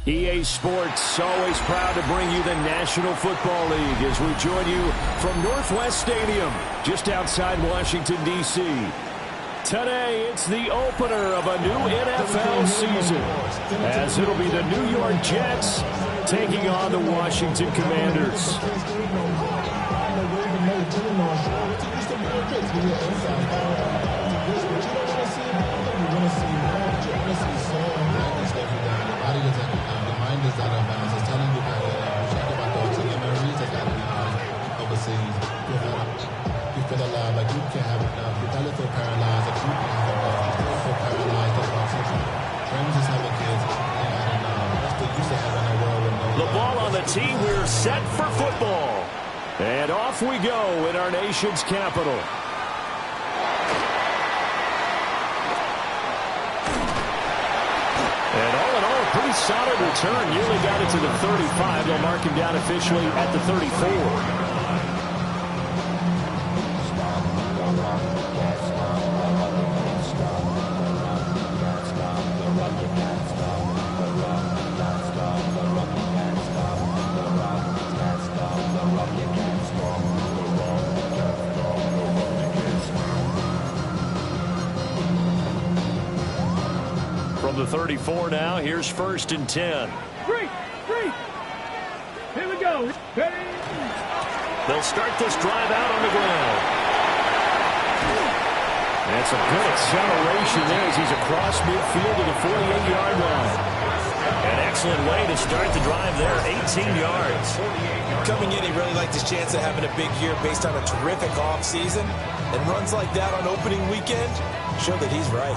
EA Sports, always proud to bring you the National Football League as we join you from Northwest Stadium, just outside Washington, D.C. Today, it's the opener of a new NFL season, as it'll be the New York Jets taking on the Washington Commanders. The ball on the tee, we're set for football. And off we go in our nation's capital. And all in all, a pretty solid return. Nearly got it to the 35. They'll mark him down officially at the 34. From the 34 now, here's 1st and 10. Three. Here we go. Ready? They'll start this drive out on the ground. And some good acceleration there as he's across midfield to the 48-yard line. An excellent way to start the drive there, 18 yards. Coming in, he really liked his chance of having a big year based on a terrific offseason. And runs like that on opening weekend show that he's right.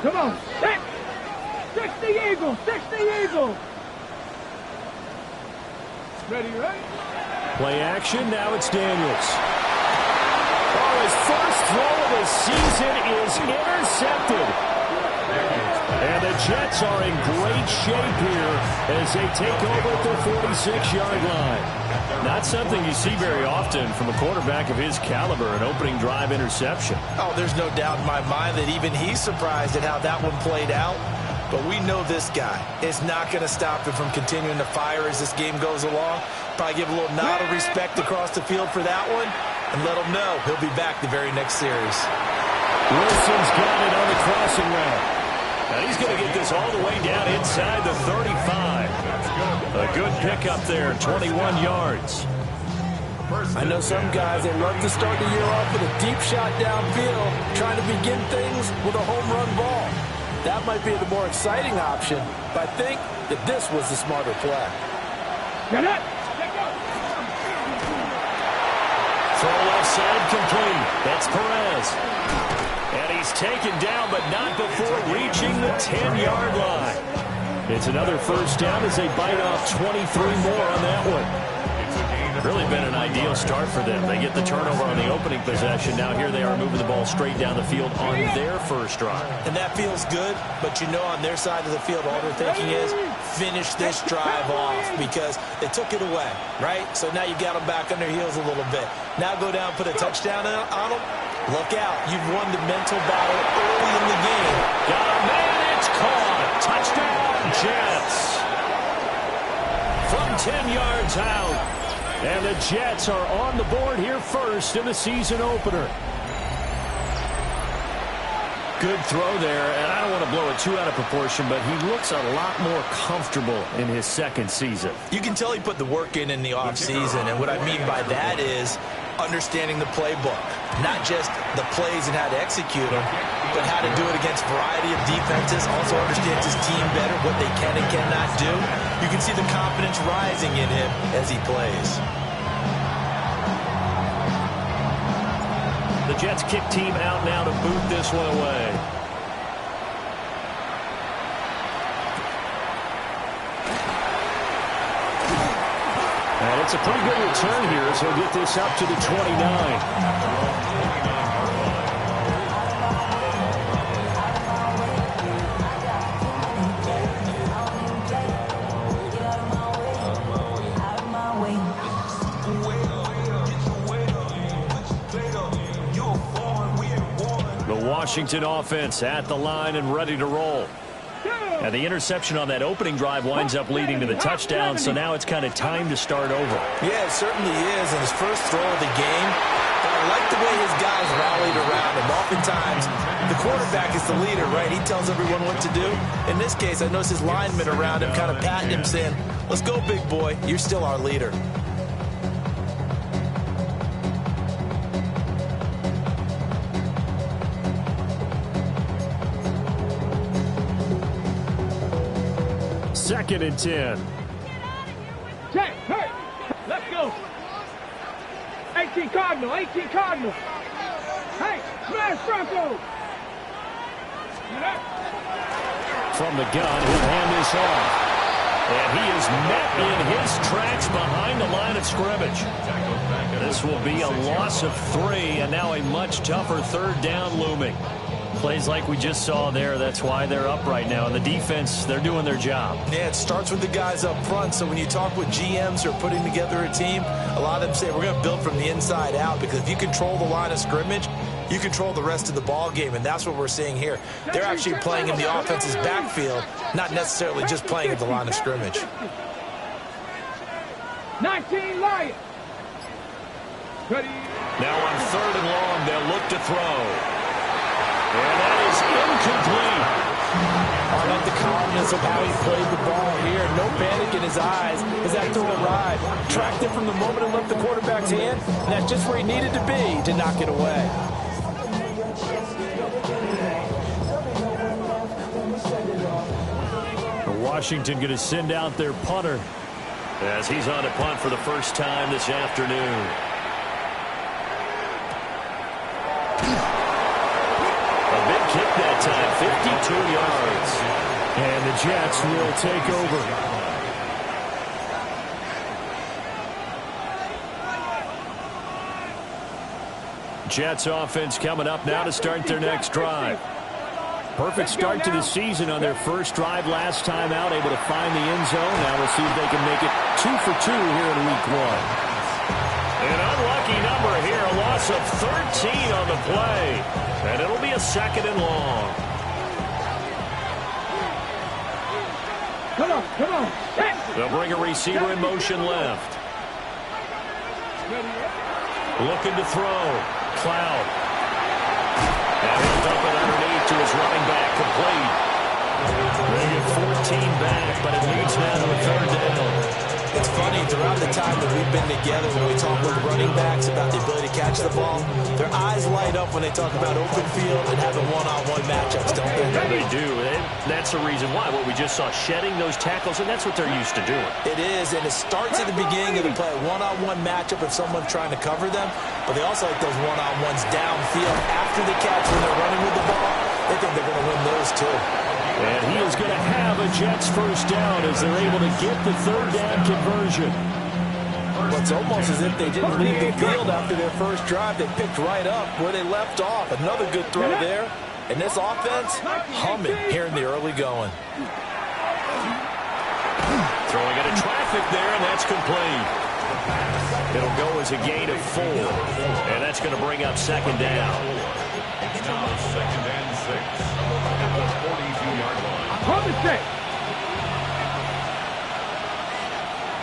Come on. Six the Eagle. Ready? Play action, now it's Daniels. Oh, his first throw of the season is intercepted. And the Jets are in great shape here as they take over at their 46-yard line. Not something you see very often from a quarterback of his caliber, an opening drive interception. Oh, there's no doubt in my mind that even he's surprised at how that one played out. But we know this guy is not going to stop him from continuing to fire as this game goes along. Probably give a little nod of respect across the field for that one and let him know he'll be back the very next series. Wilson's got it on the crossing route. Now he's going to get this all the way down inside the 35. A good pickup there, 21 yards. I know some guys, they love to start the year off with a deep shot downfield, trying to begin things with a home run ball. That might be the more exciting option, but I think that this was the smarter play. Get it! Throw left side complete. That's Perez. And he's taken down, but not before reaching the 10-yard line. It's another first down as they bite off 23 more on that one. Really been an ideal start for them. They get the turnover on the opening possession. Now here they are moving the ball straight down the field on their first drive. And that feels good, but you know on their side of the field all they're thinking is finish this drive off because they took it away, right? So now you got them back on their heels a little bit. Now go down, put a touchdown on them. Look out. You've won the mental battle early in the game. Got a man, it's caught. Touchdown, Jets. From 10 yards out. And the Jets are on the board here first in the season opener. Good throw there, and I don't want to blow it too out of proportion, but he looks a lot more comfortable in his second season. You can tell he put the work in the offseason, and what I mean by that is understanding the playbook. Not just the plays and how to execute them, but how to do it against a variety of defenses. Also understands his team better, what they can and cannot do. You can see the confidence rising in him as he plays. The Jets kick team out now to boot this one away. And it's a pretty good return here, so he'll get this up to the 29. Washington offense at the line and ready to roll. And the interception on that opening drive winds up leading to the touchdown, so now it's kind of time to start over. Yeah, it certainly is. And his first throw of the game, I like the way his guys rallied around him. Oftentimes, the quarterback is the leader, right? He tells everyone what to do. In this case, I noticed his linemen around him kind of patting him, saying, "Let's go, big boy. You're still our leader." Second and 10. Check. Hey. Let's go. 18 Cardinal. 18 Cardinal. Hey, smash Bronco. From the gun, he'll hand this off. And he is met in his tracks behind the line of scrimmage. This will be a loss of 3, and now a much tougher third down looming. Plays like we just saw there, that's why they're up right now. And the defense, they're doing their job. Yeah, it starts with the guys up front. So when you talk with GMs who are putting together a team, a lot of them say we're going to build from the inside out, because if you control the line of scrimmage, you control the rest of the ball game, and that's what we're seeing here. They're actually playing in the offense's backfield, not necessarily just playing at the line of scrimmage. 19 Lions. Now on third and long, they'll look to throw. And that is incomplete. I like the calmness of how he played the ball here. No panic in his eyes as that throw arrived. Tracked it from the moment it left the quarterback's hand, and that's just where he needed to be to knock it away. Washington going to send out their punter as he's on to punt for the first time this afternoon. Kick that time, 52 yards. And the Jets will take over. Jets offense coming up now to start their next drive. Perfect start to the season on their first drive last time out, able to find the end zone. Now we'll see if they can make it 2 for 2 here in week 1. An unlucky number here, a loss of 13 on the play. And it'll be a second and long. Come on. They'll bring a receiver in motion left. Looking to throw. Cloud. And he'll dump it underneath to his running back, complete. They get 14 back, but it leads now to a third down. It's funny, throughout the time that we've been together, when we talk with running backs about the ability to catch the ball, their eyes light up when they talk about open field and having one-on-one matchups, don't they? They do, and that's the reason why. What we just saw, shedding those tackles, and that's what they're used to doing. It is, and it starts at the beginning of the play, a one-on-one matchup if someone's trying to cover them, but they also like those one-on-ones downfield after the catch when they're running with the ball. They think they're going to win those, too. And he is going to have a Jets first down as they're able to get the third down conversion. Well, it's almost as if they didn't leave the field after their first drive. They picked right up where they left off. Another good throw there. And this offense, humming here in the early going. Throwing into traffic there, and that's complete. It'll go as a gain of 4. And that's going to bring up second down. Now second and 6 at the 42-yard line. Hold the stick.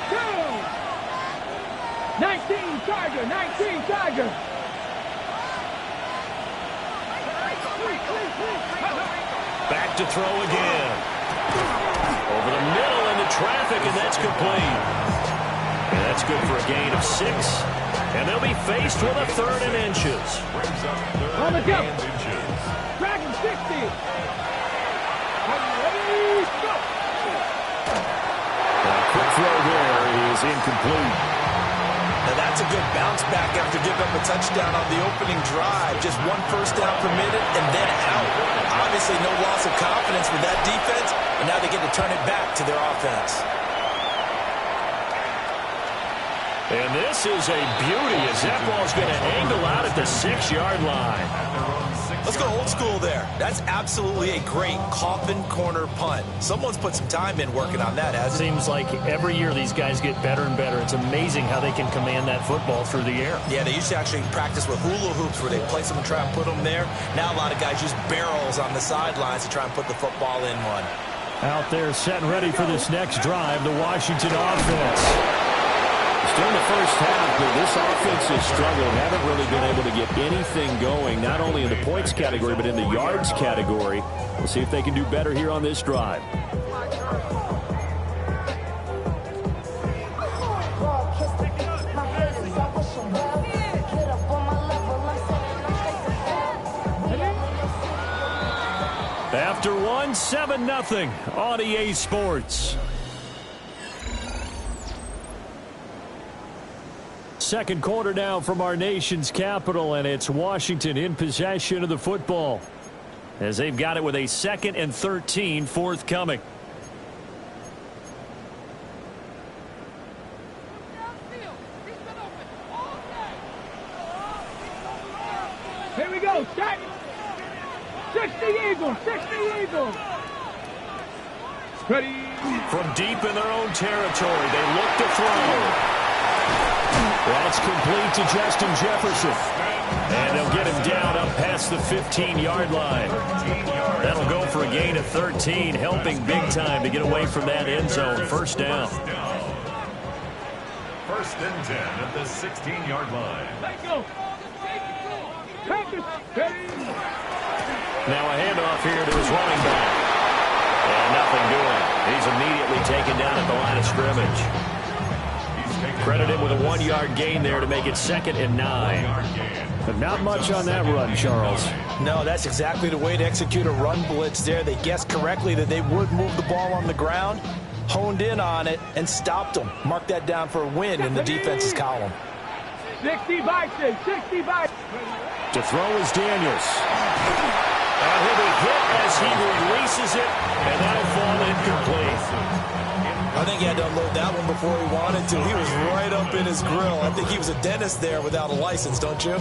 Go. 19 Tiger. Back to throw again. Over the middle into traffic, and that's complete. And that's good for a gain of 6. And they'll be faced with a third and inches. Brings up third On the go. and inches. Dragon 60. Quick throw there is incomplete. Now that's a good bounce back after giving up a touchdown on the opening drive. Just 1 first down permitted and then out. Obviously no loss of confidence with that defense, and now they get to turn it back to their offense. And this is a beauty as that ball's going to angle out at the 6-yard line. Let's go old school there. That's absolutely a great coffin corner punt. Someone's put some time in working on that, hasn't it? Seems like every year these guys get better and better. It's amazing how they can command that football through the air. Yeah, they used to actually practice with hula hoops where they place them and try and put them there. Now a lot of guys use barrels on the sidelines to try and put the football in one. Out there set and ready for this next drive, the Washington offense. Still in the first half, but this offense has struggled. Haven't really been able to get anything going, not only in the points category, but in the yards category. We'll see if they can do better here on this drive. After one, 7-0 on EA Sports. Second quarter now from our nation's capital, and it's Washington in possession of the football as they've got it with a 2nd and 13 forthcoming. Here we go, set. 60 Eagles, 60 Eagles. Ready. From deep in their own territory, they look to throw. That's complete to Justin Jefferson. And they'll get him down up past the 15-yard line. That'll go for a gain of 13, helping big time to get away from that end zone. First down. 1st and 10 at the 16-yard line. Let's go. Now a handoff here to his running back. And nothing doing. He's immediately taken down at the line of scrimmage. Credit him with a 1-yard gain there to make it 2nd and 9. But not much on that run, Charles. No, that's exactly the way to execute a run blitz there. They guessed correctly that they would move the ball on the ground, honed in on it, and stopped them. Mark that down for a win in the defense's column. 60 Vikings, 60 Vikings. To throw is Daniels. And he'll be hit as he releases it, and that'll fall incomplete. I think he had to unload that one before he wanted to. He was right up in his grill. I think he was a dentist there without a license, don't you?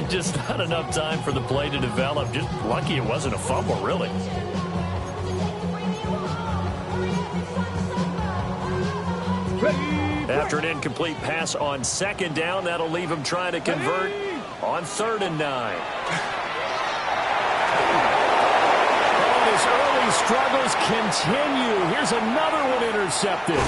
Just not enough time for the play to develop. Just lucky it wasn't a fumble, really. After an incomplete pass on 2nd down, that'll leave him trying to convert on 3rd and 9. His early struggles continue. Here's another one intercepted.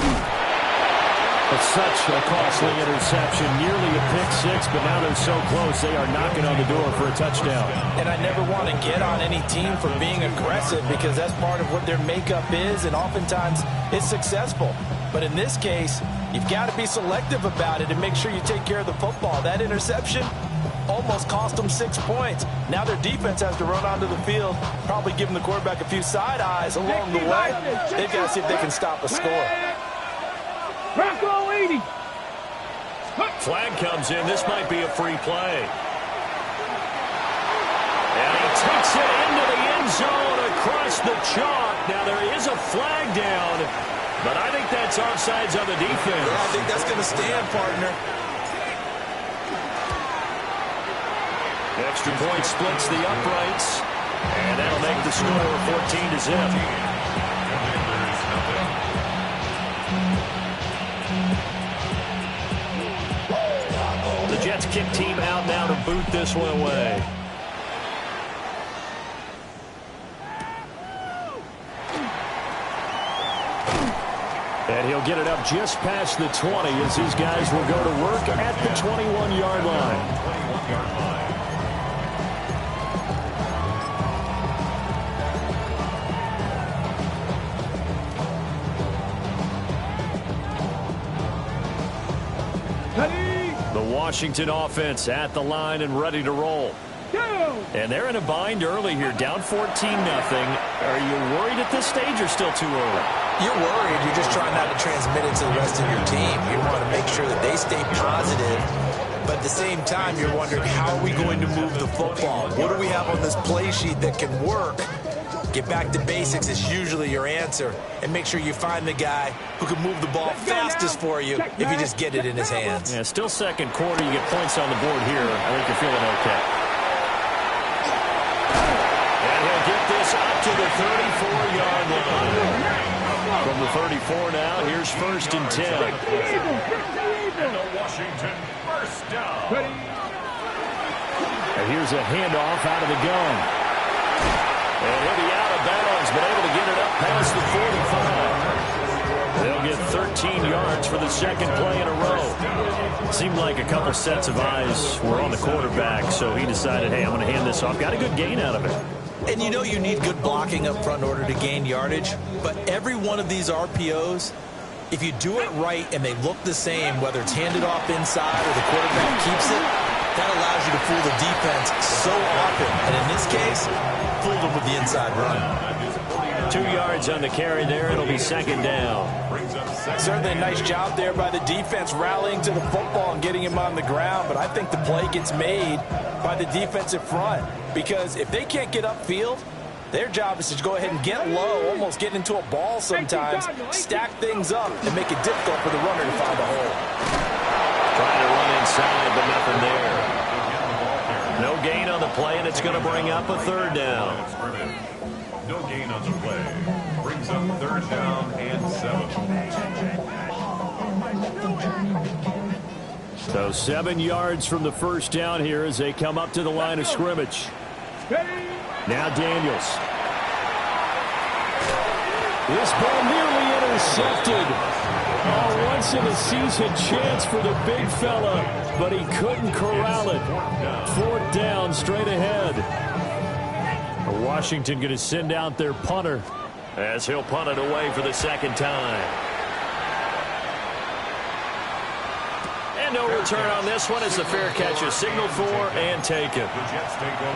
It's such a costly interception, nearly a pick-6, but now they're so close they are knocking on the door for a touchdown. And I never want to get on any team for being aggressive because that's part of what their makeup is, and oftentimes it's successful. But in this case, you've got to be selective about it and make sure you take care of the football. That interception almost cost them 6 points. Now their defense has to run onto the field, probably giving the quarterback a few side eyes along the way. They've got to see if they can stop a score. Bronco 80. Flag comes in. This might be a free play. And he takes it into the end zone across the chalk. Now there is a flag down, but I think that's offsides on the defense. Yeah, I think that's going to stand, partner. Extra point splits the uprights, and that'll make the score 14-0. The Jets kick team out now to boot this one away. And he'll get it up just past the 20 as these guys will go to work at the 21-yard line. The Washington offense at the line and ready to roll. And they're in a bind early here, down 14-0. Are you worried at this stage or still too early? You're worried. You're just trying not to transmit it to the rest of your team. You want to make sure that they stay positive. But at the same time, you're wondering, how are we going to move the football? What do we have on this play sheet that can work? Get back to basics is usually your answer. And make sure you find the guy who can move the ball fastest for you if you just get it in his hands. Yeah, still second quarter. You get points on the board here. I think you're feeling okay. 34 now. Here's 1st and 10. And a Washington first down. And here's a handoff out of the gun. And he'll be out of bounds, but able to get it up past the 45. They'll get 13 yards for the second play in a row. It seemed like a couple sets of eyes were on the quarterback, so he decided, hey, I'm going to hand this off. Got a good gain out of it. And you know you need good blocking up front in order to gain yardage, but every one of these RPOs, if you do it right and they look the same, whether it's handed off inside or the quarterback keeps it, that allows you to fool the defense so often. And in this case, fooled them with the inside run. 2 yards on the carry there. It'll be 2nd down. Certainly a nice job there by the defense rallying to the football and getting him on the ground, but I think the play gets made by the defensive front because if they can't get upfield, their job is to go ahead and get low, almost get into a ball sometimes, stack things up, and make it difficult for the runner to find a hole. Trying to run inside, but nothing there. No gain on the play, and it's going to bring up a 3rd down. No gain on the play. Brings up 3rd down and 7. So 7 yards from the 1st down here as they come up to the line of scrimmage. Now Daniels. This ball nearly intercepted. Oh, once in a season chance for the big fella, but he couldn't corral it. 4th down straight ahead. Washington going to send out their punter as he'll punt it away for the 2nd time. And no return on this one as the fair catch is signaled for and taken.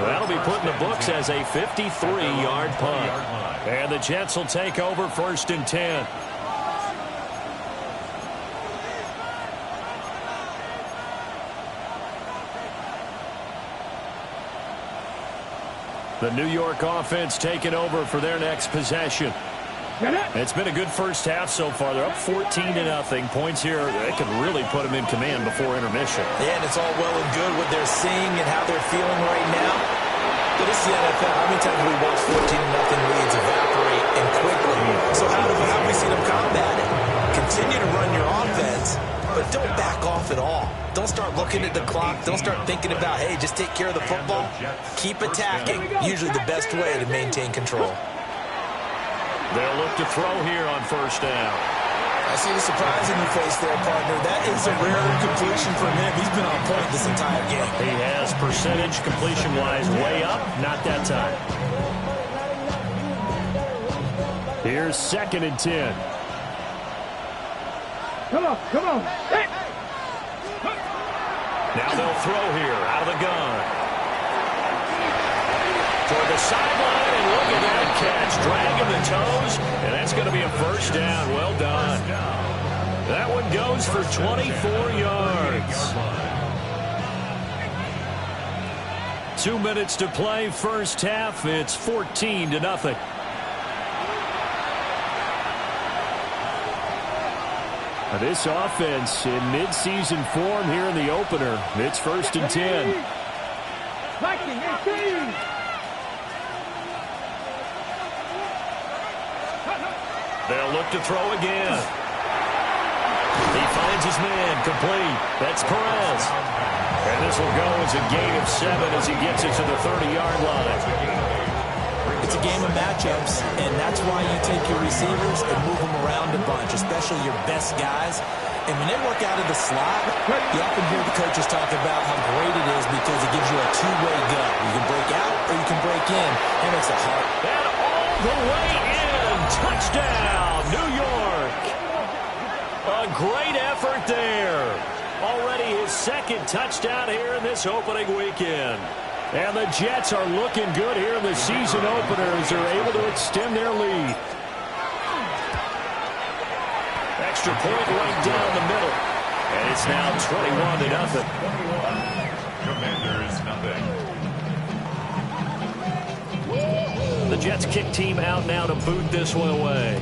That'll be put in the books as a 53-yard punt. And the Jets will take over 1st and 10. The New York offense taking over for their next possession. It's been a good first half so far. They're up 14-0. Points here, they could really put them in command before intermission. Yeah, and it's all well and good what they're seeing and how they're feeling right now. But it's the NFL. How many times have we watched 14-0 leads evaporate and quickly? So how have we seen them combat it? Continue to run your offense, but don't back off at all. Don't start looking at the clock. Don't start thinking about, hey, just take care of the football. Keep attacking. Usually the best way to maintain control. They'll look to throw here on 1st down. I see the surprise in your face there, partner. That is a rare completion from him. He's been on point this entire game. He has percentage completion-wise way up. Not that time. Here's 2nd and 10. Come on, come on. Hey. Now they'll throw here out of the gun. Toward the sideline, and look at that catch. Dragging the toes, and that's going to be a 1st down. Well done. That one goes for 24 yards. 2 minutes to play, 1st half. It's 14-0. This offense in mid-season form here in the opener. It's 1st and 10. They'll look to throw again. He finds his man, complete. That's Perez. And this will go as a gain of 7 as he gets it to the 30-yard line. It's a game of matchups, and that's why you take your receivers and move them around a bunch, especially your best guys. And when they work out of the slot, you often hear the coaches talk about how great it is because it gives you a two-way go. You can break out or you can break in. That makes it hard. And all the way in. Touchdown, New York. A great effort there. Already his 2nd touchdown here in this opening weekend. And the Jets are looking good here in the season opener as they're able to extend their lead. Extra point right down the middle. And it's now 21-0. Commanders, nothing. The Jets kick team out now to boot this one away.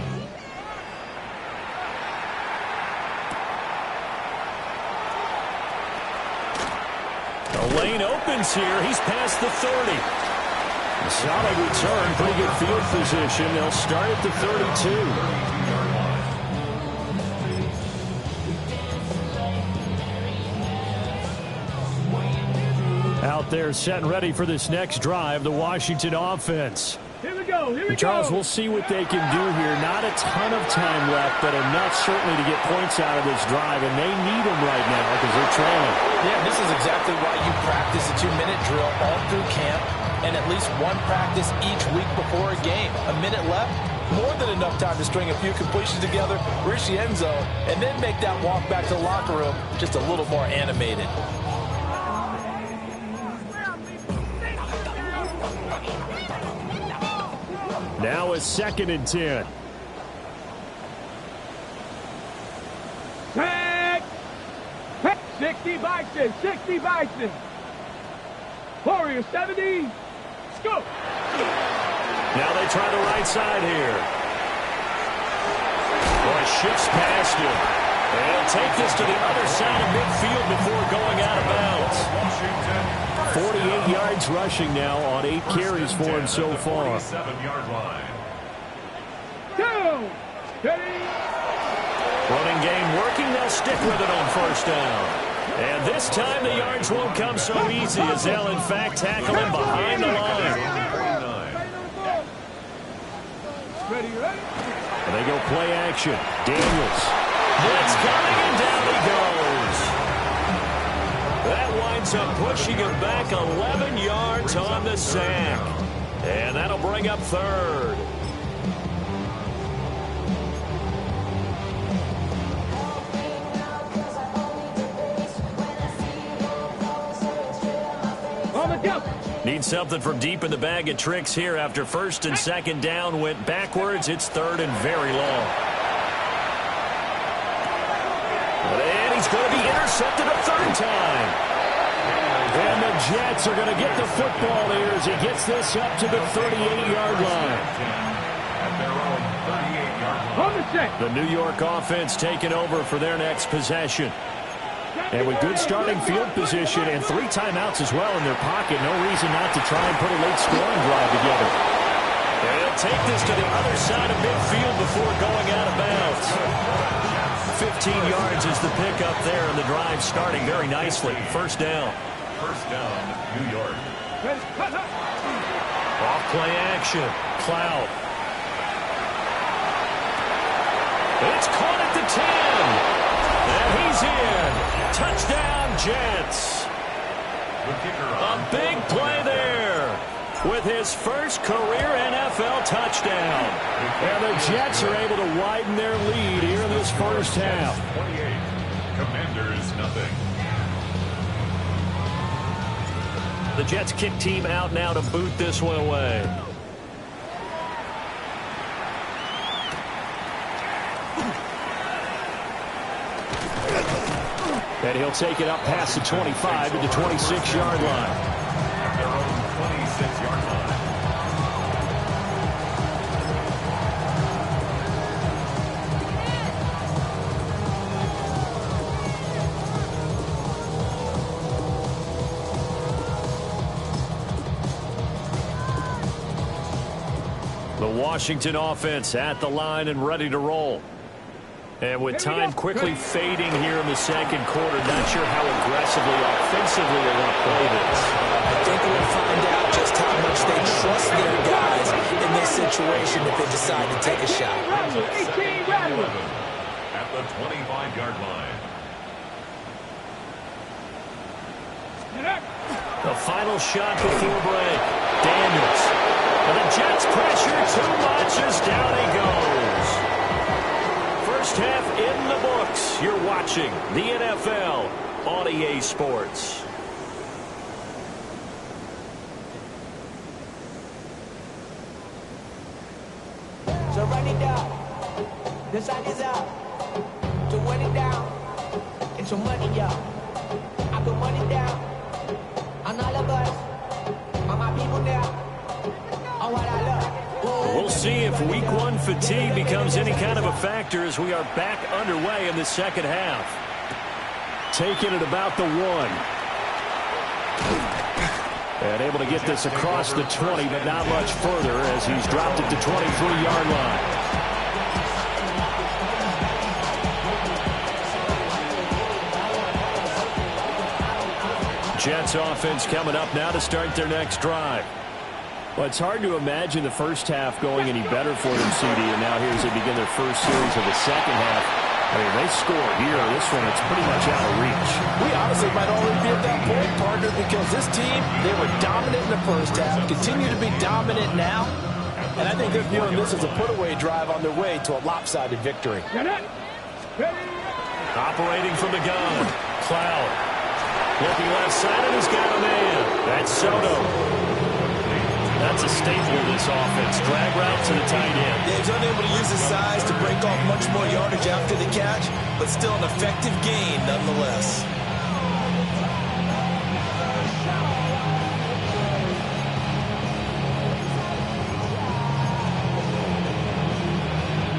The lane opens here. He's past the 30. Solid return. Pretty good field position. They'll start at the 32. out there setting ready for this next drive, the Washington offense. Here we go. Here we Charles, go. we'll see what they can do here. Not a ton of time left, but enough certainly to get points out of this drive, and they need them right now because they're trailing. Yeah, this is exactly why you practice a 2-minute drill all through camp and at least one practice each week before a game. A minute left, more than enough time to string a few completions together, reach the end zone, and then make that walk back to the locker room just a little more animated. Now a 2nd and 10. Tag. 60 Bison. 60 Bison. Warrior 70. Scoop. Now they try the right side here. Boy, shifts past him. And he'll take this to the other side of midfield before going out of bounds. 48 yards rushing now on 8 carries for him so far. 47-yard line. 2. Ready. Running game working. They'll stick with it on 1st down. And this time the yards won't come so easy as they'll in fact tackle him behind the line. Ready, ready. And they go play action. Daniels. Blitz coming, and down he goes. That winds up pushing him back 11 yards on the sack. And that'll bring up 3rd. On the jump. Need something from deep in the bag of tricks here after 1st and 2nd down went backwards. It's 3rd and very long. And he's going to be intercepted a 3rd time. And the Jets are going to get the football here as he gets this up to the 38-yard line. At their own 38-yard line. On the set. The New York offense taking over for their next possession. And with good starting field position and 3 timeouts as well in their pocket, no reason not to try and put a late scoring drive together. And he'll take this to the other side of midfield before going out of bounds. 15 yards is the pickup there, and the drive starting very nicely. 1st down. 1st down, New York. Off play action. Cloud. It's caught at the 10. And he's in. Touchdown, Jets. The kicker A on big play there with his first career NFL touchdown. And the Jets are able to widen their lead here in this 1st half. 28. Commanders, nothing. The Jets kick team out now to boot this one away. And he'll take it up past the 25 to the 26-yard line. At their own 26-yard line. The Washington offense at the line and ready to roll. And with time quickly fading here in the 2nd quarter, not sure how aggressively, offensively they want to play this. I think we'll find out just how much they trust their guys in this situation if they decide to take a shot. 18 rattle. At the 25-yard line. The final shot before break. Daniels. And the Jets pressure too much as down he goes. 1st half in the books. You're watching the NFL on EA Sports. So run it down. The sun is up. To run it down. It's some money, y'all. I put money down. On all of us. On my people now. On what I love. We'll see if week 1 fatigue becomes any kind of a factor as we are back underway in the 2nd half. Taking it about the 1. And able to get this across the 20, but not much further as he's dropped it to 23-yard line. Jets offense coming up now to start their next drive. Well, it's hard to imagine the first half going any better for them, CD, and now here as they begin their first series of the second half. I mean, they score here. This one, it's pretty much out of reach. We honestly might already be at that point, partner, because this team, they were dominant in the first half, continue to be dominant now, and I think they're viewing this as a put-away drive on their way to a lopsided victory. Operating from the gun, Cloud. Looking left side, and he's got a man. That's Soto. That's a staple of this offense. Drag route to the tight end. Yeah, he's unable to use his size to break off much more yardage after the catch, but still an effective gain nonetheless.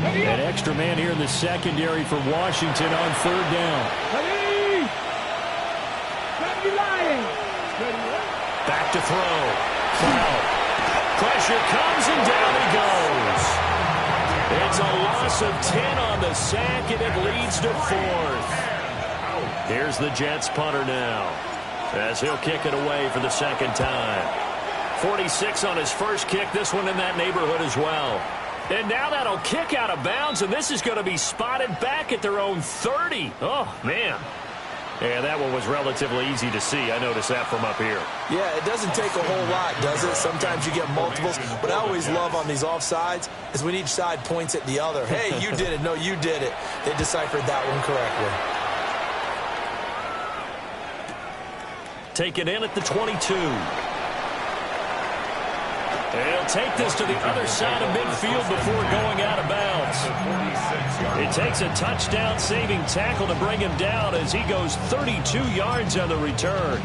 An extra man here in the secondary for Washington on third down. Back to throw. Cloud. Pressure comes and down he goes. It's a loss of 10 on the sack, and it leads to fourth. Here's the Jets punter now as he'll kick it away for the second time. 46 on his first kick, this one in that neighborhood as well. And now that'll kick out of bounds, and this is going to be spotted back at their own 30. Oh, man. Yeah, that one was relatively easy to see. I noticed that from up here. Yeah, it doesn't take a whole lot, does it? Sometimes you get multiples. What I always love on these offsides is when each side points at the other. Hey, you did it. No, you did it. They deciphered that one correctly. Take it in at the 22. He'll take this to the other side of midfield before going out of bounds. It takes a touchdown-saving tackle to bring him down as he goes 32 yards on the return.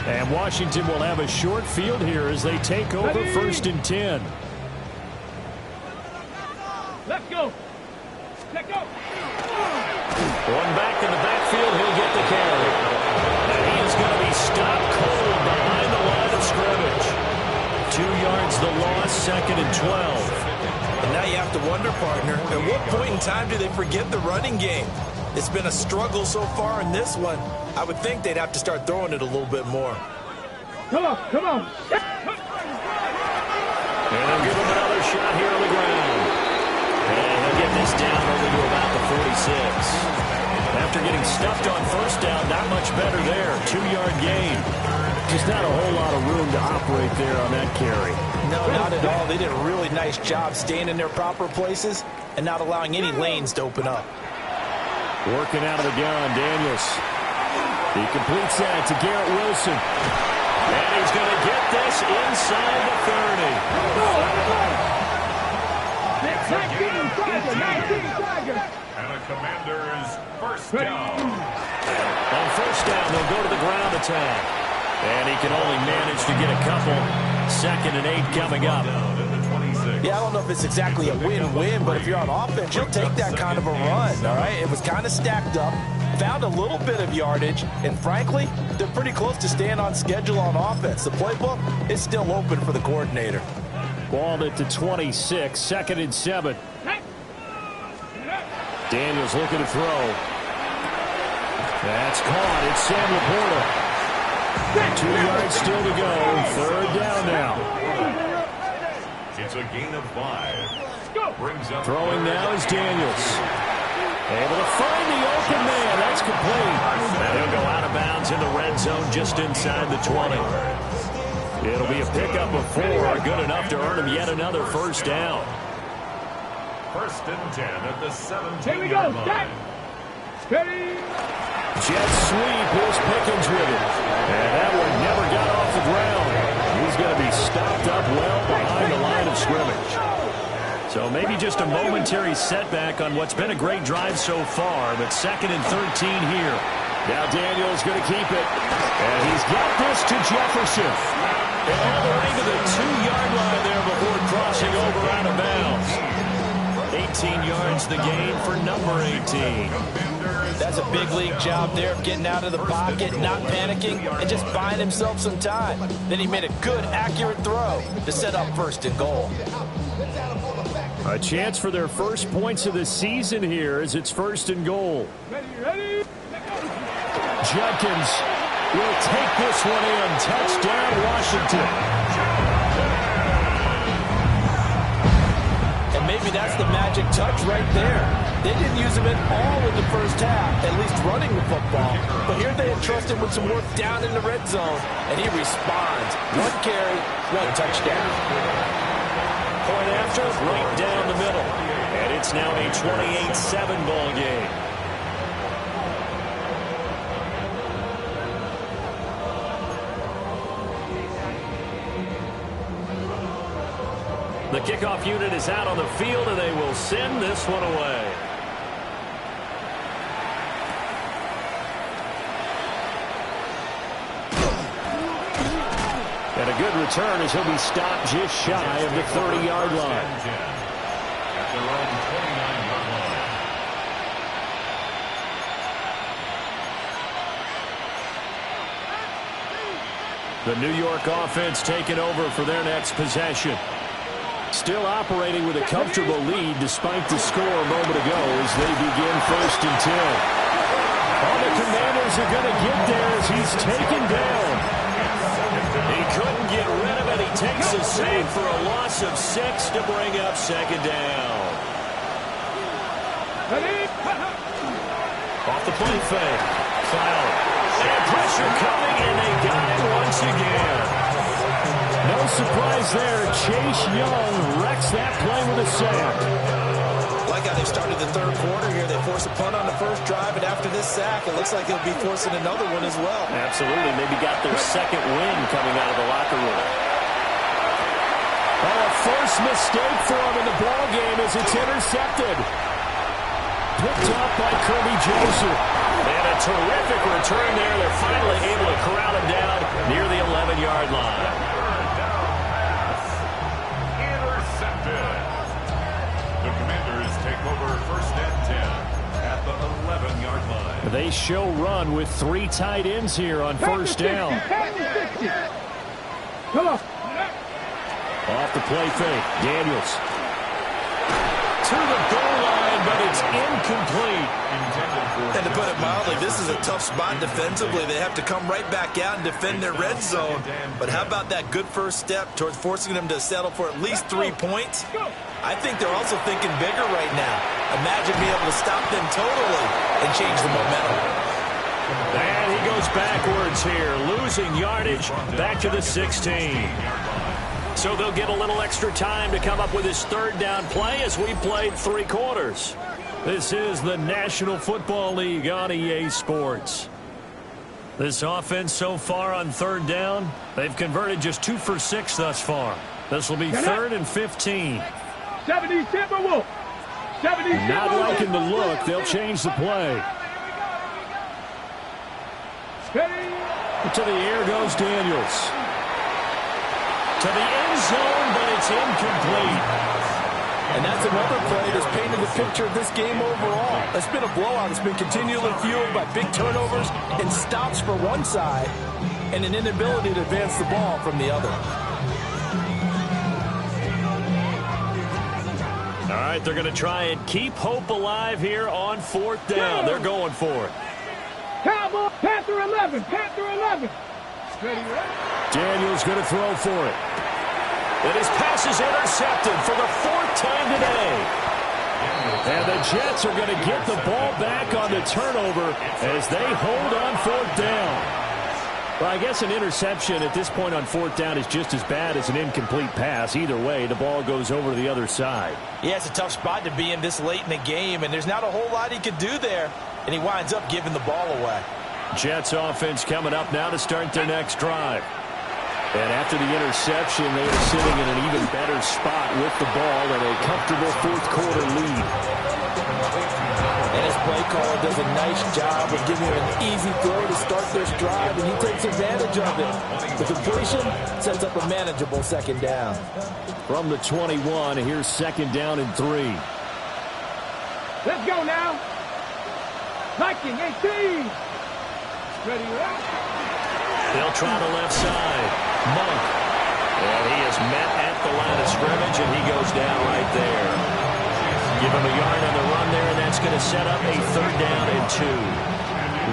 And Washington will have a short field here as they take over first and 10. Let's go. Let's go. One back in the backfield, he'll get the carry. And he is going to be stopped cold behind the line of scrimmage. 2 yards the loss, second and 12. And now you have to wonder, partner, at what point in time do they forget the running game? It's been a struggle so far in this one. I would think they'd have to start throwing it a little bit more. Come on, come on. And they'll give him another shot here on the ground. And he'll get this down over to about the 46. After getting stuffed on first down, not much better there. 2-yard gain. Just not a whole lot of room to operate there on that carry. No, not at all. They did a really nice job staying in their proper places and not allowing any lanes to open up. Working out of the gun, Daniels. He completes that to Garrett Wilson. And he's going to get this inside the 30. And a Commander's first down. On first down, they'll go to the ground attack. And he can only manage to get a couple. Second and 8 coming up. Yeah, I don't know if it's exactly a win-win, but if you're on offense, you'll take that kind of a run, all right? It was kind of stacked up, found a little bit of yardage, and frankly, they're pretty close to staying on schedule on offense. The playbook is still open for the coordinator. Ball at the 26, second and 7. Daniels looking to throw. That's caught. It's Sam Laporta. 2 yards still to go. Third down now. It's a gain of 5. Throwing now is Daniels. Able to find the open man. That's complete. And he'll go out of bounds in the red zone just inside the 20. It'll be a pickup of 4. Good enough to earn him yet another first down. First and 10 at the 17-yard Here we go. line. Steady. Jet sweep. Here's Pickens with it. And that one never got off the ground. He's going to be stopped up well behind the line of scrimmage. So maybe just a momentary setback on what's been a great drive so far, but second and 13 here. Now Daniels going to keep it. And he's got this to Jefferson. And all the way to the 2-yard line there before crossing over out of bounds. 18 yards the gain for number 18. That's a big league job there of getting out of the pocket, not panicking, and just buying himself some time. Then he made a good, accurate throw to set up first and goal. A chance for their first points of the season here as it's first and goal. Ready, ready. Judkins will take this one in. Touchdown, Washington. And maybe that's the magic touch right there. They didn't use him at all in the first half, at least running the football. But here they entrust him with some work down in the red zone, and he responds. One carry, one touchdown. Point after, right down the middle. And it's now a 28-7 ball game. The kickoff unit is out on the field, and they will send this one away. And a good return as he'll be stopped just shy of the 30-yard line. At their own 29-yard line. The New York offense taking over for their next possession. Still operating with a comfortable lead despite the score a moment ago as they begin 1st and 10. All the Commanders are going to get there as he's taken down. He couldn't get rid of it. He takes a save for a loss of 6 to bring up 2nd down. Off the play fake. Cloud. And pressure coming, and they got it once again. No surprise there. Chase Young wrecks that play with a sack. Like how they started the third quarter here. They force a punt on the first drive, and after this sack, it looks like they'll be forcing another one as well. Absolutely. Maybe got their second win coming out of the locker room. Oh, a first mistake for him in the ball game as it's intercepted. Picked up by Kirby Joseph. And a terrific return there. They're finally able to corral him down near the 11-yard line. Intercepted. The Commanders take over 1st and 10 at the 11-yard line. They show run with 3 tight ends here on 1st down. Come on. Off the play fake. Daniels. To the goal line, but it's incomplete. And to put it mildly, this is a tough spot defensively. They have to come right back out and defend their red zone. But how about that good first step towards forcing them to settle for at least 3 points? I think they're also thinking bigger right now. Imagine being able to stop them totally and change the momentum. And he goes backwards here, losing yardage back to the 16. So they'll get a little extra time to come up with his 3rd down play as we played 3 quarters. This is the National Football League on EA Sports. This offense so far on 3rd down, they've converted just 2 for 6 thus far. This will be 3rd and 15. 70 Timberwolves. 70 Not liking the look. They'll change the play. To the air goes Daniels. To the end zone, but it's incomplete. And that's another play that's painted the picture of this game overall. It's been a blowout. It's been continually fueled by big turnovers and stops for one side and an inability to advance the ball from the other. All right, they're going to try and keep hope alive here on 4th down. They're going for it. Cowboy, Panther 11, Panther 11. Daniels going to throw for it. And his pass is intercepted for the 4th time today. And the Jets are going to get the ball back on the turnover as they hold on 4th down. Well, I guess an interception at this point on 4th down is just as bad as an incomplete pass. Either way, the ball goes over to the other side. Yeah, it's a tough spot to be in this late in the game, and there's not a whole lot he could do there, and he winds up giving the ball away. Jets offense coming up now to start their next drive. And after the interception, they are sitting in an even better spot with the ball and a comfortable 4th quarter lead. And his play caller does a nice job of giving him an easy throw to start this drive, and he takes advantage of it. The completion sets up a manageable 2nd down. From the 21, here's 2nd down and 3. Let's go now. Viking 18. Ready, right? They'll try the left side. Monk. And he is met at the line of scrimmage, and he goes down right there. Give him a yard on the run there, and that's going to set up a 3rd down and 2.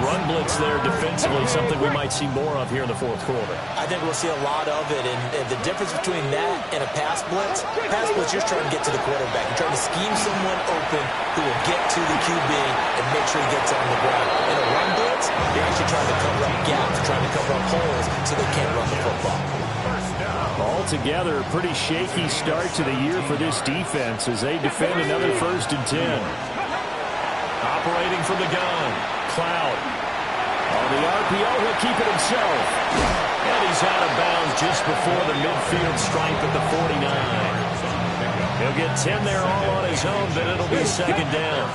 Run blitz there defensively, something we might see more of here in the fourth quarter. I think we'll see a lot of it, and the difference between that and a pass blitz, you're trying to get to the quarterback. You're trying to scheme someone open who will get to the QB and make sure he gets on the ground. In a run blitz, you're actually trying to cover up gaps, trying to cover up holes so they can't run the football. Altogether, a pretty shaky start to the year for this defense as they defend another 1st and 10. Operating from the gun, Cloud. On the RPO, he'll keep it himself. And he's out of bounds just before the midfield stripe at the 49. He'll get 10 there all on his own, but it'll be 2nd down.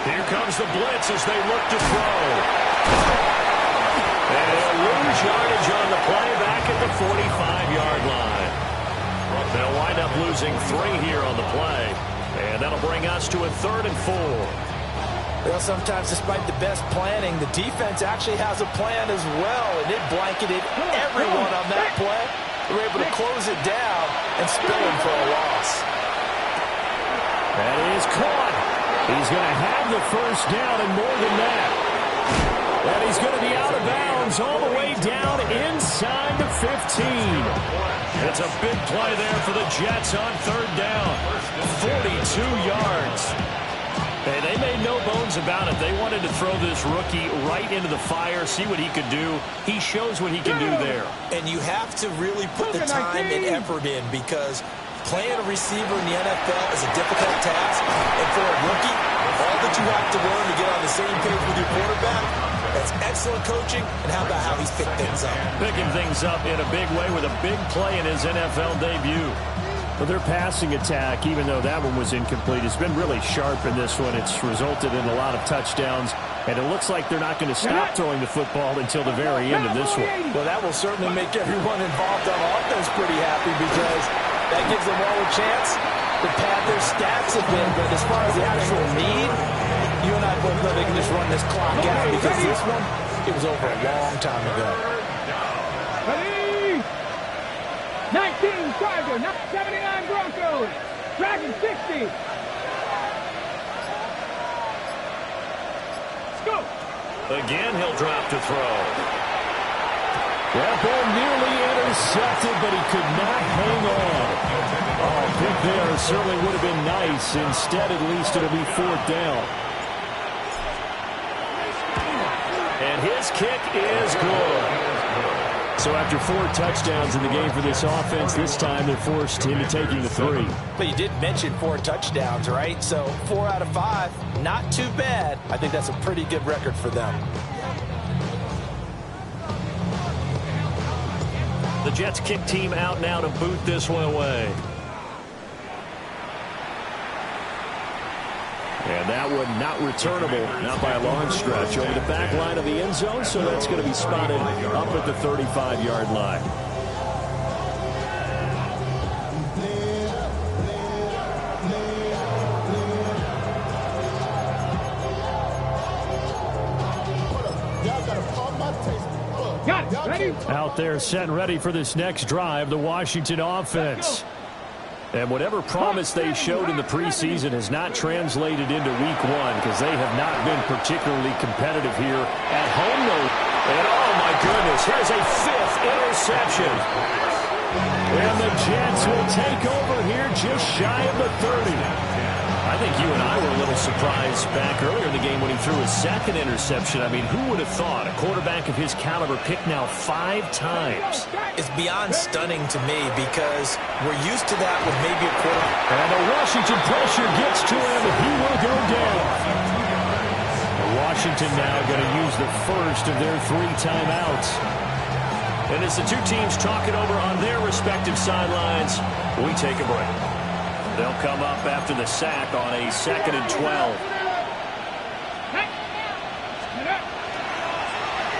Here comes the blitz as they look to throw. And they'll lose yardage on the play back at the 45-yard line. They'll wind up losing 3 here on the play. And that'll bring us to a 3rd and 4. Well, sometimes despite the best planning, the defense actually has a plan as well, and it blanketed everyone on that play. They were able to close it down and spill him for a loss. That is caught. He's going to have the 1st down and more than that. And he's going to be out of bounds all the way down inside the 15. It's a big play there for the Jets on 3rd down. 42 yards. And they made no bones about it. They wanted to throw this rookie right into the fire, see what he could do. He shows what he can do there. And you have to really put the time and effort in because playing a receiver in the NFL is a difficult task. And for a rookie, all that you have to learn to get on the same page with your quarterback, that's excellent coaching. And how about how he's picked things up? Picking things up in a big way with a big play in his NFL debut. But their passing attack, even though that one was incomplete, has been really sharp in this one. It's resulted in a lot of touchdowns, and it looks like they're not going to stop throwing the football until the very end of this one. Well, that will certainly make everyone involved on offense pretty happy because that gives them all a chance to pad their stats a bit. But as far as the actual need, you and I both know they can just run this clock out because this one, it was over a long time ago. 19 Charger, 79 Broncos, Dragon 60. Let's go. Again, he'll drop to throw. That ball nearly intercepted, but he could not hang on. Oh, big there certainly would have been nice. Instead, at least it'll be 4th down. And his kick is good. So after 4 touchdowns in the game for this offense, this time they're forced into taking the 3. But you did mention 4 touchdowns, right? So 4 out of 5, not too bad. I think that's a pretty good record for them. The Jets kick team out now to boot this one away. And that one not returnable, not by a long stretch, over the back line of the end zone, so that's going to be spotted up at the 35-yard line. Out there set and ready for this next drive, the Washington offense. And whatever promise they showed in the preseason has not translated into week 1 because they have not been particularly competitive here at home. And oh my goodness, here's a 5th interception. And the Jets will take over here just shy of the 30. I think you and I were a little surprised back earlier in the game when he threw his 2nd interception. I mean, who would have thought a quarterback of his caliber picked now 5 times? It's beyond stunning to me because we're used to that with maybe a quarterback. And the Washington pressure gets to him, and he will go down. Washington now going to use the first of their 3 timeouts. And as the two teams talk it over on their respective sidelines, we take a break. They'll come up after the sack on a 2nd and 12.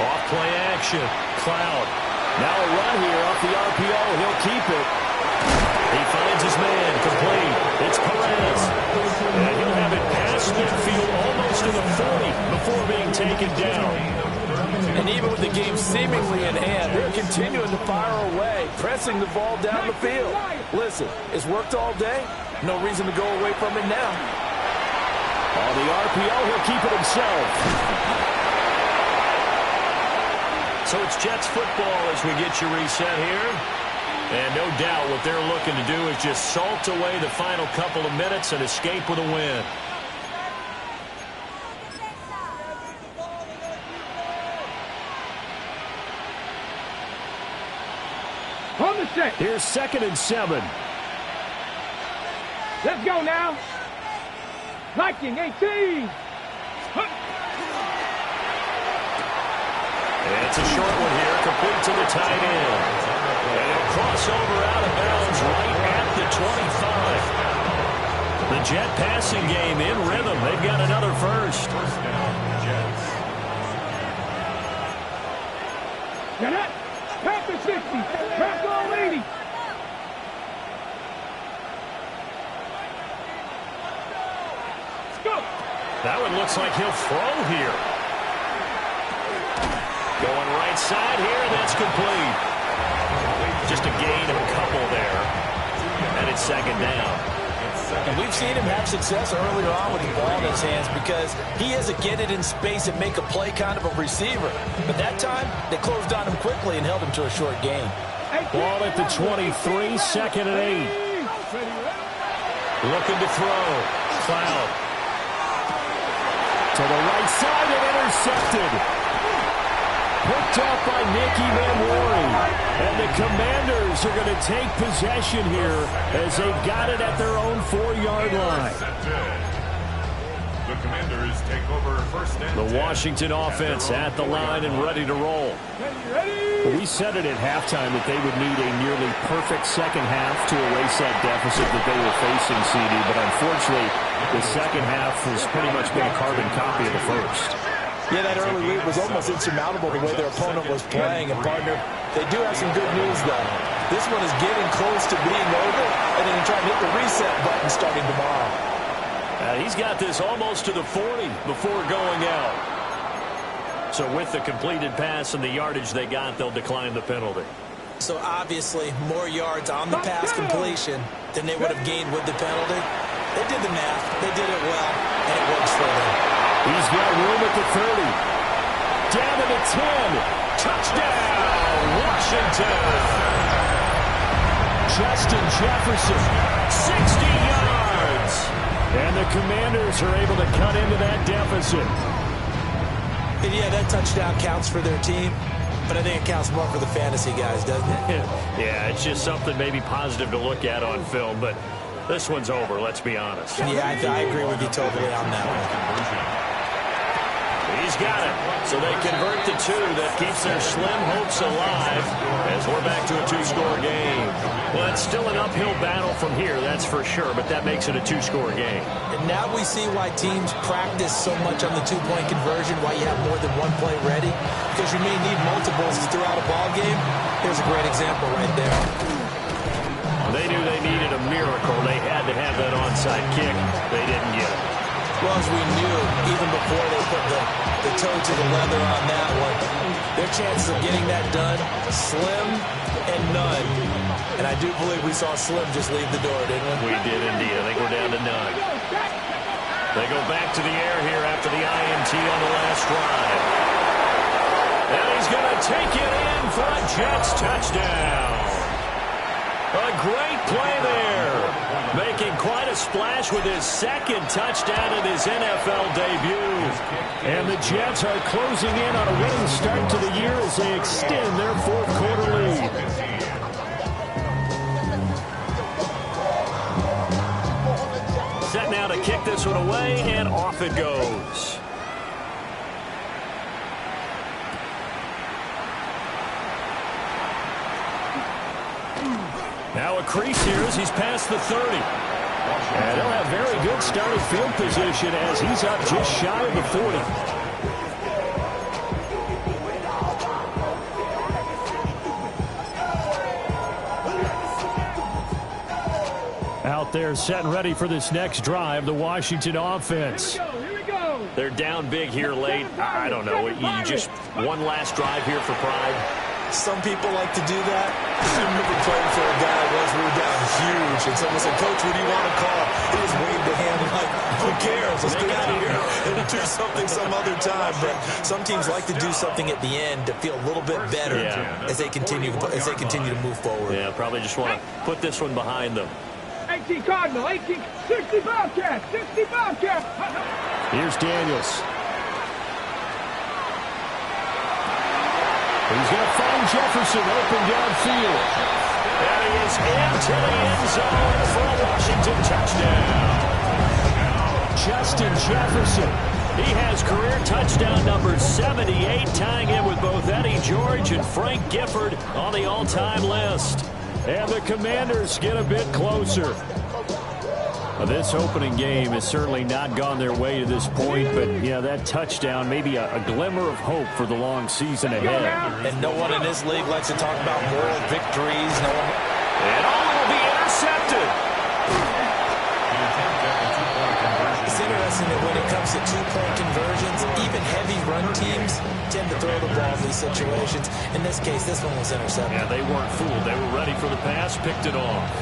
Off play action. Cloud. Now a run here off the RPO. He'll keep it. He finds his man. Complete. It's Perez. And he'll have it past midfield almost to the 40 before being taken down. And even with the game seemingly in hand, they're continuing to fire away, pressing the ball down the field. Listen, it's worked all day. No reason to go away from it now. On the RPO, he'll keep it himself. So it's Jets football as we get you reset here. And no doubt what they're looking to do is just salt away the final couple of minutes and escape with a win. On the set. Here's 2nd and 7. Let's go now. Liking 18. It's a short one here, complete to the tight end. And it'll cross over out of bounds right at the 25. The Jet passing game in rhythm. They've got another first. First down, Jets. Now that, Panther 60, Panther 80. Let's go. That one looks like he'll throw here. Going right side here, that's complete. Just a gain of a couple there. And it's 2nd down. And we've seen him have success earlier on with the ball in his hands because he is a get it in space and make a play kind of a receiver. But that time, they closed on him quickly and held him to a short gain. Ball at the 23, 2nd and 8. Looking to throw. Cloud. To the right side and intercepted. Picked up by Nicky Manwari. And the Commanders are going to take possession here as they've got it at their own 4-yard line. The Commanders take over first and 10. The Washington offense at the line and ready to roll. We said it at halftime that they would need a nearly perfect second half to erase that deficit that they were facing, CD. But unfortunately, the second half has pretty much been a carbon copy of the first. Yeah, that early lead was almost insurmountable the way their opponent was playing. And, partner, they do have some good news, though. This one is getting close to being over, and then trying to hit the reset button starting tomorrow. He's got this almost to the 40 before going out. So with the completed pass and the yardage they got, they'll decline the penalty. So obviously more yards on the pass completion than they would have gained with the penalty. They did the math. They did it well, and it works for them. He's got room at the 30. Down to the 10. Touchdown, Washington. Justin Jefferson, 60 yards. And the Commanders are able to cut into that deficit. And yeah, that touchdown counts for their team, but I think it counts more for the fantasy guys, doesn't it? Yeah, it's just something maybe positive to look at on film, but this one's over, let's be honest. Yeah, I agree with you totally on that one. He's got it. So they convert the 2. That keeps their slim hopes alive as we're back to a 2-score game. Well, it's still an uphill battle from here, that's for sure, but that makes it a 2-score game. And now we see why teams practice so much on the 2-point conversion, why you have more than one play ready, because you may need multiples throughout a ball game. Here's a great example right there. They knew they needed a miracle. They had to have that onside kick. They didn't get it. Well, as we knew, even before they put the toe to the leather on that one, their chances of getting that done, slim and none. And I do believe we saw Slim just leave the door, didn't we? We did indeed. I think we're down to none. They go back to the air here after the INT on the last drive. And he's going to take it in for a Jets touchdown. A great play there. Making quite a splash with his 2nd touchdown in his NFL debut. And the Jets are closing in on a winning start to the year as they extend their 4th-quarter lead. Set now to kick this one away, and off it goes. Now a crease here as he's past the 30. And he'll have very good starting field position as he's up just shy of the 40. Out there set and ready for this next drive, the Washington offense. Here we go. They're down big here late. I don't know. You just one last drive here for pride. Some people like to do that. I remember playing for a guy once. We were down huge, and someone said, "Coach, what do you want to call?" He just waved the hand like, "Who cares? Let's get out of here and do something some other time." But some teams like to do something at the end to feel a little bit better as they continue to move forward. Yeah, probably just want to put this one behind them. 18 Cardinal, 18, 60 Bobcat, 60 Bobcat. Here's Daniels. He's going to find Jefferson open downfield. And he is into the end zone for a Washington touchdown. Justin Jefferson. He has career touchdown number 78, tying him with both Eddie George and Frank Gifford on the all-time list. And the Commanders get a bit closer. This opening game has certainly not gone their way to this point, but, yeah, that touchdown, maybe a glimmer of hope for the long season ahead. And no one in this league likes to talk about moral victories. And all will be intercepted. It's interesting that when it comes to two-point conversions, even heavy run teams tend to throw the ball in these situations. In this case, this one was intercepted. Yeah, they weren't fooled. They were ready for the pass, picked it off.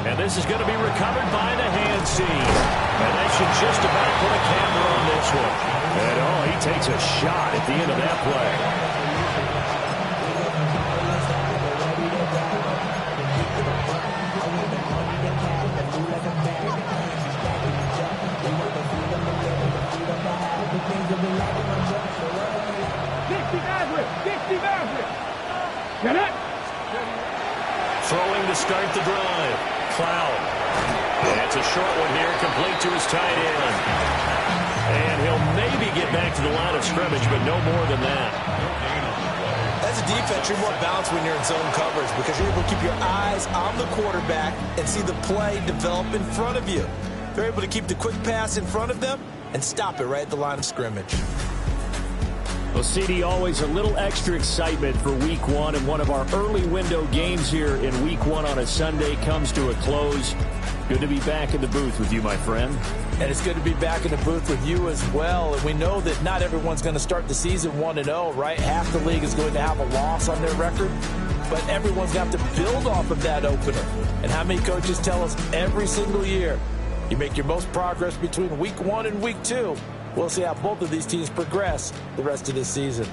And this is going to be recovered by the hand seam. And they should just about put a camera on this one. And, he takes a shot at the end of that play. Throwing to start the drive. Cloud. That's a short one here, complete to his tight end. And he'll maybe get back to the line of scrimmage, but no more than that. As a defense, you're more balanced when you're in zone coverage because you're able to keep your eyes on the quarterback and see the play develop in front of you. They're able to keep the quick pass in front of them and stop it right at the line of scrimmage. Well, CD, always a little extra excitement for Week 1, and one of our early window games here in Week 1 on a Sunday comes to a close. Good to be back in the booth with you, my friend. And it's good to be back in the booth with you as well. And we know that not everyone's going to start the season 1-0, right? Half the league is going to have a loss on their record, but everyone's got to build off of that opener. And how many coaches tell us every single year, you make your most progress between Week 1 and Week 2. We'll see how both of these teams progress the rest of this season.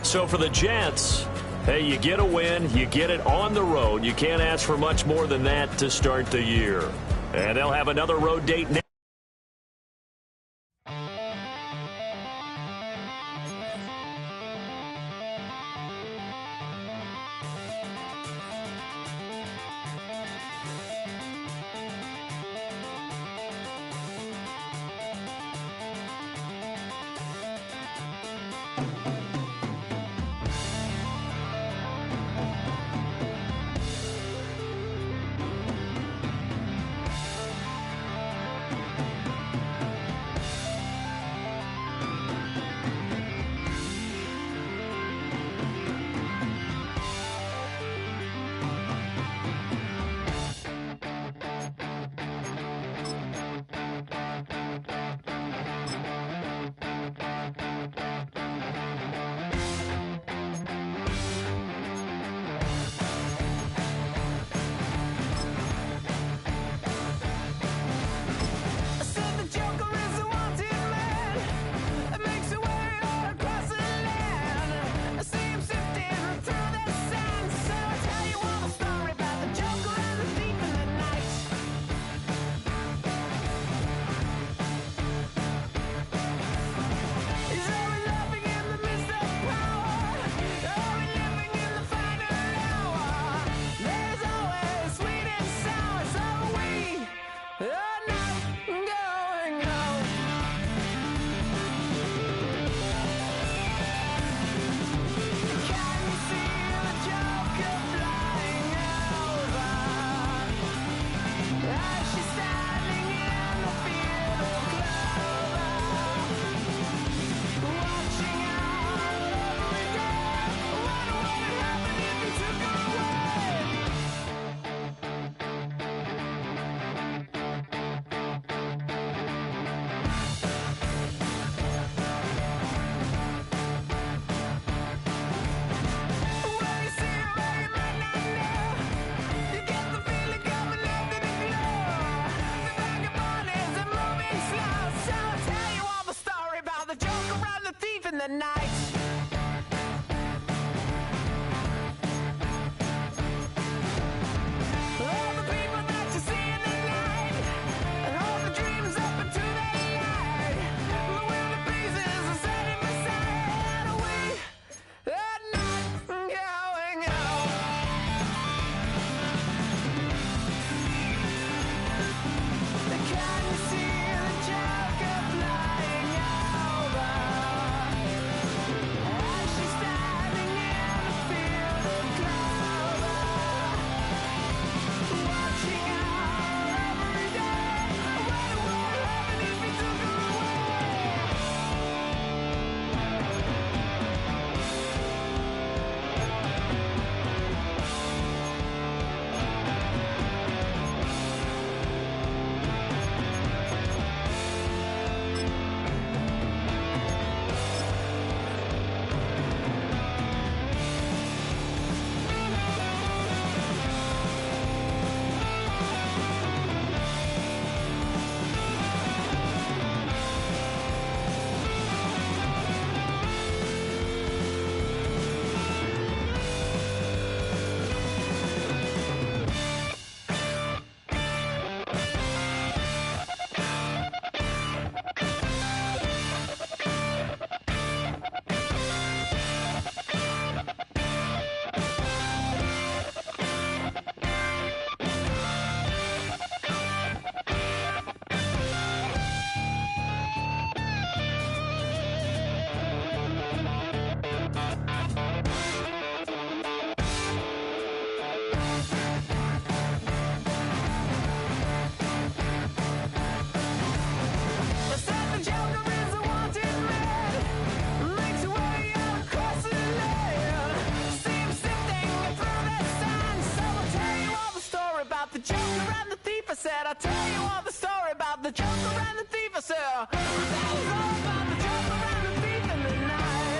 So for the Jets, hey, you get a win, you get it on the road. You can't ask for much more than that to start the year. And they'll have another road date next. the night. All the people that you see in the night, and all the dreams up into the light. The wind that breezes are setting beside away at night, going out. Can you see the Joker flying over? As she's standing in the field of clover, watching out every day. What would happen if he took her I'll tell you all the story about the Joker and the thief. I said, I'll tell you all about the Joker and the thief in the night.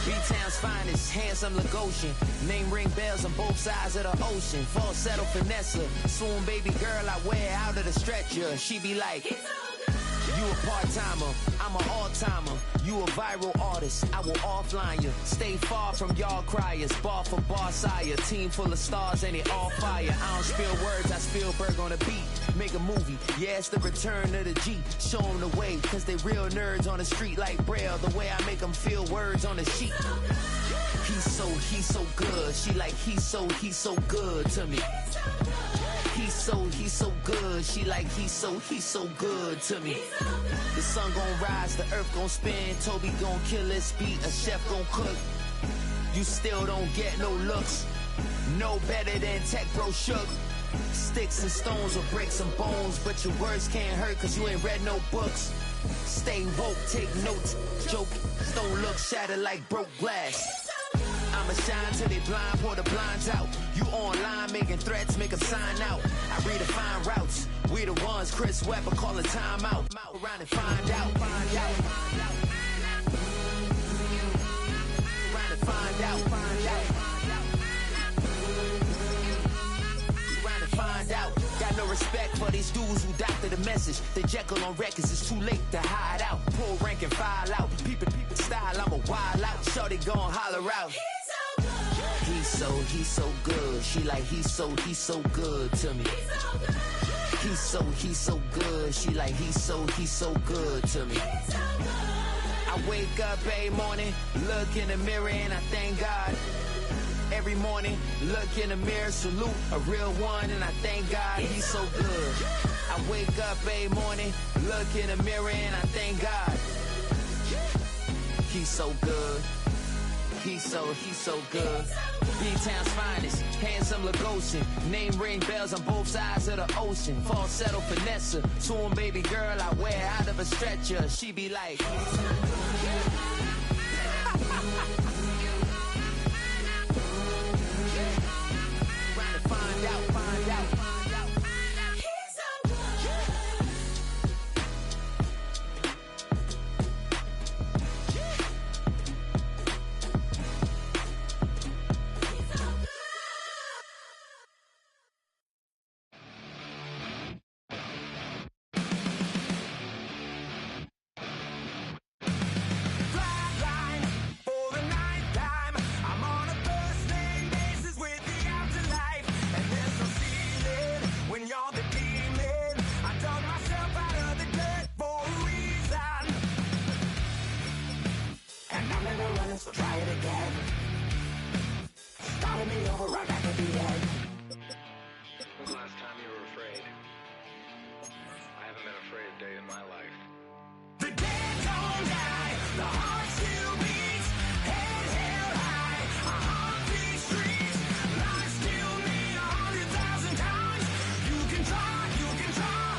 B-Town's finest, handsome Lagosian. Name ring bells on both sides of the ocean. Falsetto finesse, soon baby girl I wear out of the stretcher. She be like, you a part-timer, I'm an all-timer. You a viral artist, I will offline you. Stay far from y'all criers, bar for bar sire. Team full of stars and it all fire. I don't spill words, I Spielberg on the beat. Make a movie, yeah, it's the return of the G. Show them the way, cause they real nerds on the street like Braille. The way I make them feel words on the sheet. He's so good. She like, he's so good to me. He's so good. She like, he's so good to me. The sun gon' rise, the earth gon' spin. Toby gon' kill this beat, a chef gon' cook. You still don't get no looks. No better than Tech Bro Shook. Sticks and stones will break some bones, but your words can't hurt cause you ain't read no books. Stay woke, take notes, joke, don't look shattered like broke glass. I'ma shine till they blind, pour the blinds out. You online making threats, make them sign out. I redefine routes, we the ones Chris Webber call a timeout. Around and find out, find out. Around and find out, find out. Around and find out. Got no respect for these dudes who doctor the message. They Jekyll on records, it's too late to hide out. Pull rank and file out. People style, I'm a wild out. Shorty gon' holler out. He's so good. She like, he's so good to me. He's so good. She like, he's so good to me. I wake up every morning, look in the mirror and I thank God. Every morning, look in the mirror, salute a real one and I thank God he's so good. I wake up every morning, look in the mirror and I thank God. He's so good. He's so good. B-Town's finest, handsome Lagosian. Name ring bells on both sides of the ocean. Falsetto finesse, soon baby girl I wear out of a stretcher. She be like, trying to find out, find out. day in my life. The dead don't die, the heart still beats, head held high, a heartbeat streets, life still me 100,000 times. You can try,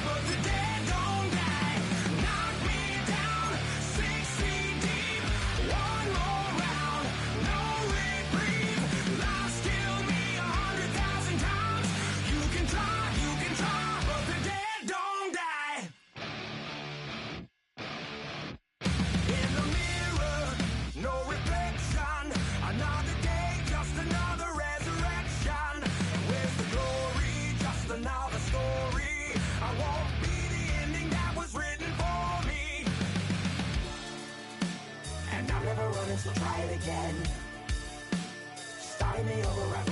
but the dead don't die. Knock me down, 6 feet deep, one more round, no reprieve. Life still me 100,000 times. You can try, but the dead don't die. In the mirror, no reflection. Another day, just another resurrection. Where's the glory? Just another story. I won't be the ending that was written for me. And I'm never running, so try it again. Starting me over, I